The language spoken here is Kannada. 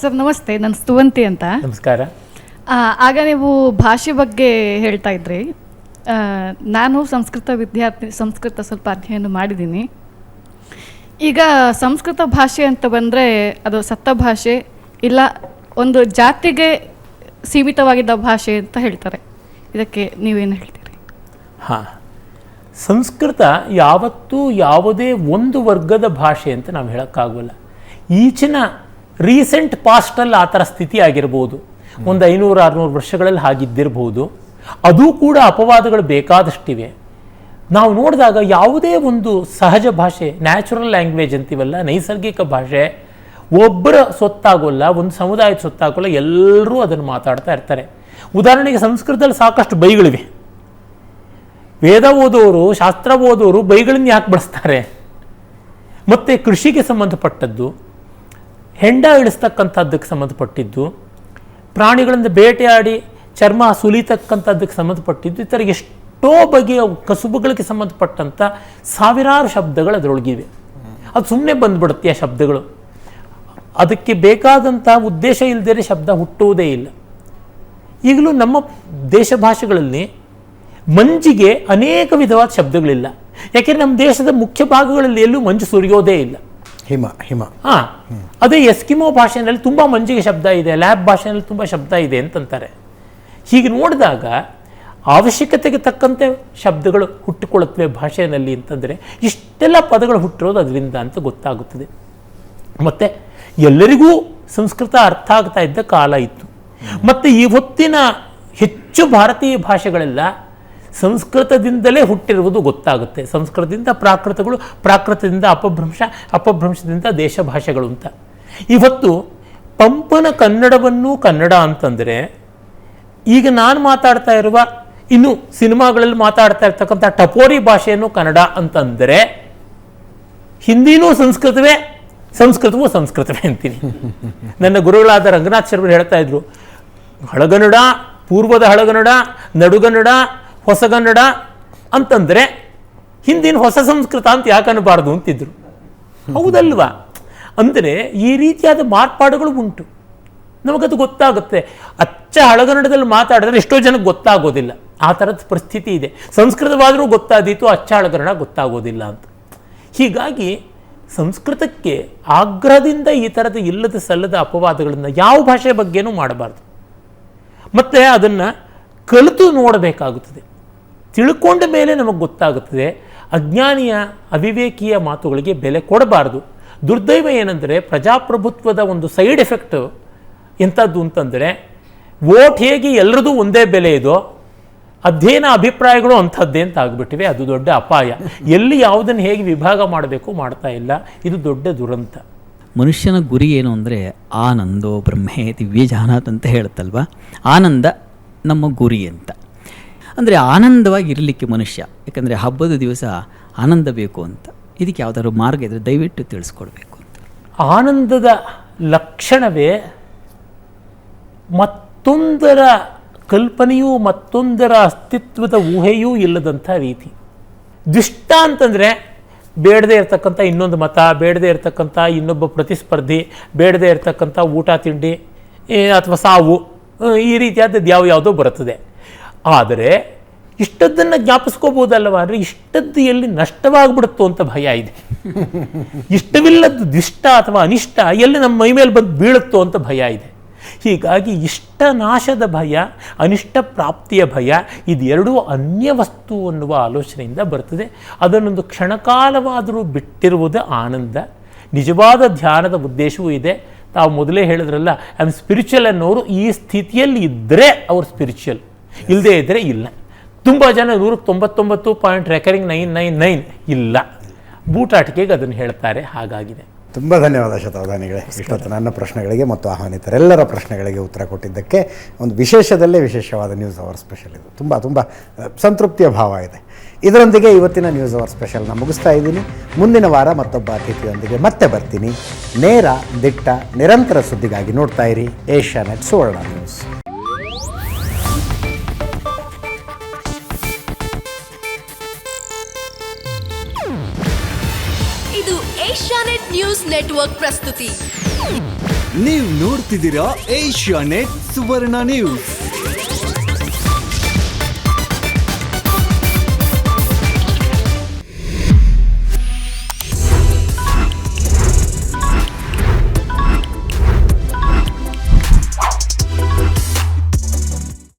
ಸರ್ ನಮಸ್ತೆ, ನಾನು ಸ್ತುವಂತಿ ಅಂತ. ನಮಸ್ಕಾರ. ಆಗ ನೀವು ಭಾಷೆ ಬಗ್ಗೆ ಹೇಳ್ತಾ ಇದ್ರಿ. ನಾನು ಸಂಸ್ಕೃತ ವಿದ್ಯಾರ್ಥಿ, ಸಂಸ್ಕೃತ ಸ್ವಲ್ಪ ಅಧ್ಯಯನ ಮಾಡಿದ್ದೀನಿ. ಈಗ ಸಂಸ್ಕೃತ ಭಾಷೆ ಅಂತ ಬಂದರೆ ಅದು ಸತ್ತ ಭಾಷೆ ಇಲ್ಲ ಒಂದು ಜಾತಿಗೆ ಸೀಮಿತವಾಗಿದ್ದ ಭಾಷೆ ಅಂತ ಹೇಳ್ತಾರೆ. ಇದಕ್ಕೆ ನೀವೇನು ಹೇಳ್ತೀರಿ? ಹಾಂ, ಸಂಸ್ಕೃತ ಯಾವತ್ತೂ ಯಾವುದೇ ಒಂದು ವರ್ಗದ ಭಾಷೆ ಅಂತ ನಾವು ಹೇಳೋಕ್ಕಾಗೋಲ್ಲ. ಈಚಿನ ರೀಸೆಂಟ್ ಪಾಸ್ಟಲ್ಲಿ ಆ ಥರ ಸ್ಥಿತಿ ಆಗಿರ್ಬೋದು, ಒಂದು 500-600 ವರ್ಷಗಳಲ್ಲಿ ಹಾಗಿದ್ದಿರ್ಬೋದು. ಅದೂ ಕೂಡ ಅಪವಾದಗಳು ಬೇಕಾದಷ್ಟಿವೆ. ನಾವು ನೋಡಿದಾಗ ಯಾವುದೇ ಒಂದು ಸಹಜ ಭಾಷೆ, ನ್ಯಾಚುರಲ್ ಲ್ಯಾಂಗ್ವೇಜ್ ಅಂತೀವಲ್ಲ, ನೈಸರ್ಗಿಕ ಭಾಷೆ ಒಬ್ಬರ ಸೊತ್ತಾಗೋಲ್ಲ, ಒಂದು ಸಮುದಾಯದ ಸೊತ್ತಾಗೋಲ್ಲ, ಎಲ್ಲರೂ ಅದನ್ನು ಮಾತಾಡ್ತಾ ಇರ್ತಾರೆ. ಉದಾಹರಣೆಗೆ ಸಂಸ್ಕೃತದಲ್ಲಿ ಸಾಕಷ್ಟು ಬೈಗಳಿವೆ. ವೇದ ಓದೋರು, ಶಾಸ್ತ್ರ ಓದೋರು ಬೈಗಳನ್ನ ಯಾಕೆ ಬಳಸ್ತಾರೆ? ಮತ್ತು ಕೃಷಿಗೆ ಸಂಬಂಧಪಟ್ಟದ್ದು, ಹೆಂಡ ಇಳಿಸ್ತಕ್ಕಂಥದ್ದಕ್ಕೆ ಸಂಬಂಧಪಟ್ಟಿದ್ದು, ಪ್ರಾಣಿಗಳಿಂದ ಬೇಟೆಯಾಡಿ ಚರ್ಮ ಸುಲಿತಕ್ಕಂಥದ್ದಕ್ಕೆ ಸಂಬಂಧಪಟ್ಟಿದ್ದು, ಈ ಥರ ಎಷ್ಟೋ ಬಗೆಯ ಕಸುಬುಗಳಿಗೆ ಸಂಬಂಧಪಟ್ಟಂಥ ಸಾವಿರಾರು ಶಬ್ದಗಳು ಅದರೊಳಗಿವೆ. ಅದು ಸುಮ್ಮನೆ ಬಂದ್ಬಿಡುತ್ತೆ ಆ ಶಬ್ದಗಳು. ಅದಕ್ಕೆ ಬೇಕಾದಂಥ ಉದ್ದೇಶ ಇಲ್ಲದೇ ಶಬ್ದ ಹುಟ್ಟುವುದೇ ಇಲ್ಲ. ಈಗಲೂ ನಮ್ಮ ದೇಶ ಭಾಷೆಗಳಲ್ಲಿ ಮಂಜಿಗೆ ಅನೇಕ ವಿಧವಾದ ಶಬ್ದಗಳಿಲ್ಲ. ಯಾಕೆಂದರೆ ನಮ್ಮ ದೇಶದ ಮುಖ್ಯ ಭಾಗಗಳಲ್ಲಿ ಎಲ್ಲೂ ಮಂಜು ಸುರಿಯೋದೇ ಇಲ್ಲ. ಹಿಮ ಹಾಂ, ಅದೇ ಎಸ್ಕಿಮೋ ಭಾಷೆಯಲ್ಲಿ ತುಂಬ ಮಂಜಿಗೆ ಶಬ್ದ ಇದೆ, ಲ್ಯಾಬ್ ಭಾಷೆಯಲ್ಲಿ ತುಂಬ ಶಬ್ದ ಇದೆ ಅಂತಂತಾರೆ. ಹೀಗೆ ನೋಡಿದಾಗ ಅವಶ್ಯಕತೆಗೆ ತಕ್ಕಂತೆ ಶಬ್ದಗಳು ಹುಟ್ಟಿಕೊಳ್ಳುತ್ತವೆ ಭಾಷೆಯಲ್ಲಿ ಅಂತಂದರೆ ಇಷ್ಟೆಲ್ಲ ಪದಗಳು ಹುಟ್ಟಿರೋದು ಅದರಿಂದ ಅಂತ ಗೊತ್ತಾಗುತ್ತದೆ. ಮತ್ತು ಎಲ್ಲರಿಗೂ ಸಂಸ್ಕೃತ ಅರ್ಥ ಆಗ್ತಾ ಇದ್ದ ಕಾಲ ಇತ್ತು. ಮತ್ತು ಈ ಹೊತ್ತಿನ ಹೆಚ್ಚು ಭಾರತೀಯ ಭಾಷೆಗಳೆಲ್ಲ ಸಂಸ್ಕೃತದಿಂದಲೇ ಹುಟ್ಟಿರುವುದು ಗೊತ್ತಾಗುತ್ತೆ. ಸಂಸ್ಕೃತದಿಂದ ಪ್ರಾಕೃತಗಳು, ಪ್ರಾಕೃತದಿಂದ ಅಪಭ್ರಂಶ, ಅಪಭ್ರಂಶದಿಂದ ದೇಶ ಭಾಷೆಗಳು ಅಂತ. ಇವತ್ತು ಪಂಪನ ಕನ್ನಡವನ್ನು ಕನ್ನಡ ಅಂತಂದರೆ, ಈಗ ನಾನು ಮಾತಾಡ್ತಾ ಇರುವ ಇನ್ನು ಸಿನಿಮಾಗಳಲ್ಲಿ ಮಾತಾಡ್ತಾ ಇರ್ತಕ್ಕಂಥ ಟಪೋರಿ ಭಾಷೆಯನ್ನು ಕನ್ನಡ ಅಂತಂದರೆ, ಹಿಂದಿನೂ ಸಂಸ್ಕೃತವೇ, ಸಂಸ್ಕೃತವೂ ಸಂಸ್ಕೃತವೇ ಅಂತೀನಿ. ನನ್ನ ಗುರುಗಳಾದ ರಂಗನಾಥ್ ಶರ್ಮರು ಹೇಳ್ತಾ ಇದ್ರು, ಹಳಗನ್ನಡ, ಪೂರ್ವದ ಹಳಗನ್ನಡ, ನಡುಗನ್ನಡ, ಹೊಸಗನ್ನಡ ಅಂತಂದರೆ ಹಿಂದಿನ ಹೊಸ ಸಂಸ್ಕೃತ ಅಂತ ಯಾಕೆ ಅನ್ನಬಾರ್ದು ಅಂತಿದ್ರು. ಹೌದಲ್ವಾ? ಅಂದರೆ ಈ ರೀತಿಯಾದ ಮಾರ್ಪಾಡುಗಳು ಉಂಟು. ನಮಗದು ಗೊತ್ತಾಗುತ್ತೆ. ಅಚ್ಚ ಹಳಗನ್ನಡದಲ್ಲಿ ಮಾತಾಡಿದ್ರೆ ಎಷ್ಟೋ ಜನಕ್ಕೆ ಗೊತ್ತಾಗೋದಿಲ್ಲ. ಆ ಥರದ ಪರಿಸ್ಥಿತಿ ಇದೆ. ಸಂಸ್ಕೃತವಾದರೂ ಗೊತ್ತಾದೀತು, ಅಚ್ಚ ಹಳಗನ್ನಡ ಗೊತ್ತಾಗೋದಿಲ್ಲ ಅಂತ. ಹೀಗಾಗಿ ಸಂಸ್ಕೃತಕ್ಕೆ ಆಗ್ರಹದಿಂದ ಈ ಥರದ ಇಲ್ಲದ ಸಲ್ಲದ ಅಪವಾದಗಳನ್ನು ಯಾವ ಭಾಷೆ ಬಗ್ಗೆನೂ ಮಾಡಬಾರ್ದು. ಮತ್ತು ಅದನ್ನು ಕಲಿತು ನೋಡಬೇಕಾಗುತ್ತದೆ. ತಿಳ್ಕೊಂಡ ಮೇಲೆ ನಮಗೆ ಗೊತ್ತಾಗುತ್ತದೆ. ಅಜ್ಞಾನಿಯ, ಅವಿವೇಕಿಯ ಮಾತುಗಳಿಗೆ ಬೆಲೆ ಕೊಡಬಾರ್ದು. ದುರ್ದೈವ ಏನಂದರೆ, ಪ್ರಜಾಪ್ರಭುತ್ವದ ಒಂದು ಸೈಡ್ ಎಫೆಕ್ಟ್ ಎಂಥದ್ದು ಅಂತಂದರೆ, ವೋಟ್ ಹೇಗೆ ಎಲ್ಲರದು ಒಂದೇ ಬೆಲೆ ಇದೋ, ಅಧ್ಯಯನ ಅಭಿಪ್ರಾಯಗಳು ಅಂಥದ್ದೇ ಅಂತ ಆಗಿಬಿಟ್ಟಿವೆ. ಅದು ದೊಡ್ಡ ಅಪಾಯ. ಎಲ್ಲಿ ಯಾವುದನ್ನು ಹೇಗೆ ವಿಭಾಗ ಮಾಡಬೇಕು ಮಾಡ್ತಾ ಇಲ್ಲ. ಇದು ದೊಡ್ಡ ದುರಂತ. ಮನುಷ್ಯನ ಗುರಿ ಏನು ಅಂದರೆ ಆನಂದೋ ಬ್ರಹ್ಮೇ ದಿವ್ಯಜಾನಾತ್ ಅಂತ ಹೇಳುತ್ತಲ್ವ. ಆನಂದ ನಮ್ಮ ಗುರಿ ಅಂತ. ಅಂದರೆ ಆನಂದವಾಗಿರಲಿಕ್ಕೆ ಮನುಷ್ಯ, ಯಾಕಂದರೆ ಹಬ್ಬದ ದಿವಸ ಆನಂದ ಬೇಕು ಅಂತ. ಇದಕ್ಕೆ ಯಾವುದಾದ್ರು ಮಾರ್ಗ ಇದ್ದರೆ ದಯವಿಟ್ಟು ತಿಳಿಸ್ಕೊಡ್ಬೇಕು ಅಂತ. ಆನಂದದ ಲಕ್ಷಣವೇ ಮತ್ತೊಂದರ ಕಲ್ಪನೆಯೂ ಮತ್ತೊಂದರ ಅಸ್ತಿತ್ವದ ಊಹೆಯೂ ಇಲ್ಲದಂಥ ರೀತಿ. ದುಷ್ಟ ಅಂತಂದರೆ ಬೇಡದೇ ಇರತಕ್ಕಂಥ ಇನ್ನೊಂದು ಮತ, ಬೇಡದೇ ಇರತಕ್ಕಂಥ ಇನ್ನೊಬ್ಬ ಪ್ರತಿಸ್ಪರ್ಧಿ, ಬೇಡದೇ ಇರತಕ್ಕಂಥ ಊಟ ತಿಂಡಿ ಅಥವಾ ಸಾವು, ಈ ರೀತಿಯಾದದ್ದು ಯಾವುದೋ ಬರುತ್ತದೆ. ಆದರೆ ಇಷ್ಟದ್ದನ್ನು ಜ್ಞಾಪಿಸ್ಕೋಬೋದಲ್ಲವ. ಅಂದರೆ ಇಷ್ಟದ್ದು ಎಲ್ಲಿ ನಷ್ಟವಾಗಿಬಿಡುತ್ತೋ ಅಂತ ಭಯ ಇದೆ. ಇಷ್ಟವಿಲ್ಲದ್ದು ದುಷ್ಟ ಅಥವಾ ಅನಿಷ್ಟ ಎಲ್ಲಿ ನಮ್ಮ ಮೈ ಮೇಲೆ ಬಂದು ಬೀಳುತ್ತೋ ಅಂತ ಭಯ ಇದೆ. ಹೀಗಾಗಿ ಇಷ್ಟ ನಾಶದ ಭಯ, ಅನಿಷ್ಟ ಪ್ರಾಪ್ತಿಯ ಭಯ, ಇದೆರಡೂ ಅನ್ಯ ವಸ್ತು ಅನ್ನುವ ಆಲೋಚನೆಯಿಂದ ಬರ್ತದೆ. ಅದನ್ನೊಂದು ಕ್ಷಣಕಾಲವಾದರೂ ಬಿಟ್ಟಿರುವುದು ಆನಂದ. ನಿಜವಾದ ಧ್ಯಾನದ ಉದ್ದೇಶವೂ ಇದೆ. ತಾವು ಮೊದಲೇ ಹೇಳಿದ್ರಲ್ಲ, ಐ ಆಮ್ ಸ್ಪಿರಿಚುವಲ್ ಅನ್ನೋರು ಈ ಸ್ಥಿತಿಯಲ್ಲಿ ಇದ್ದರೆ ಅವ್ರು ಸ್ಪಿರಿಚುವಲ್, ಇಲ್ಲದೇ ಇದ್ದರೆ ಇಲ್ಲ. ತುಂಬ ಜನ 99.999 ಇಲ್ಲ, ಬೂಟಾಟಿಕೆಗೆ ಅದನ್ನು ಹೇಳ್ತಾರೆ. ಹಾಗಾಗಿದೆ. ತುಂಬ ಧನ್ಯವಾದ ಶತಾವಧಾನಿಗಳೇ. ಇಷ್ಟೊತ್ತು ನನ್ನ ಪ್ರಶ್ನೆಗಳಿಗೆ ಮತ್ತು ಆಹ್ವಾನಿತರೆಲ್ಲರ ಪ್ರಶ್ನೆಗಳಿಗೆ ಉತ್ತರ ಕೊಟ್ಟಿದ್ದಕ್ಕೆ. ಒಂದು ವಿಶೇಷದಲ್ಲೇ ವಿಶೇಷವಾದ ನ್ಯೂಸ್ ಅವರ್ ಸ್ಪೆಷಲ್ ಇದು. ತುಂಬ ತುಂಬ ಸಂತೃಪ್ತಿಯ ಭಾವ ಇದೆ. ಇದರೊಂದಿಗೆ ಇವತ್ತಿನ ನ್ಯೂಸ್ ಅವರ್ ಸ್ಪೆಷಲ್ನ ಮುಗಿಸ್ತಾ ಇದ್ದೀನಿ. ಮುಂದಿನ ವಾರ ಮತ್ತೊಬ್ಬ ಅತಿಥಿಯೊಂದಿಗೆ ಮತ್ತೆ ಬರ್ತೀನಿ. ನೇರ, ದಿಟ್ಟ, ನಿರಂತರ ಸುದ್ದಿಗಾಗಿ ನೋಡ್ತಾ ಇರಿ ಏಷ್ಯಾನೆಟ್ ಸುವರ್ಣ ನ್ಯೂಸ್. ಇದು ಏಷ್ಯಾನೆಟ್ ನ್ಯೂಸ್ ನೆಟ್ವರ್ಕ್ ಪ್ರಸ್ತುತಿ. ನೀವು ನೋಡ್ತಿದ್ದೀರಾ ಏಷ್ಯಾನೆಟ್ ಸುವರ್ಣ ನ್ಯೂಸ್.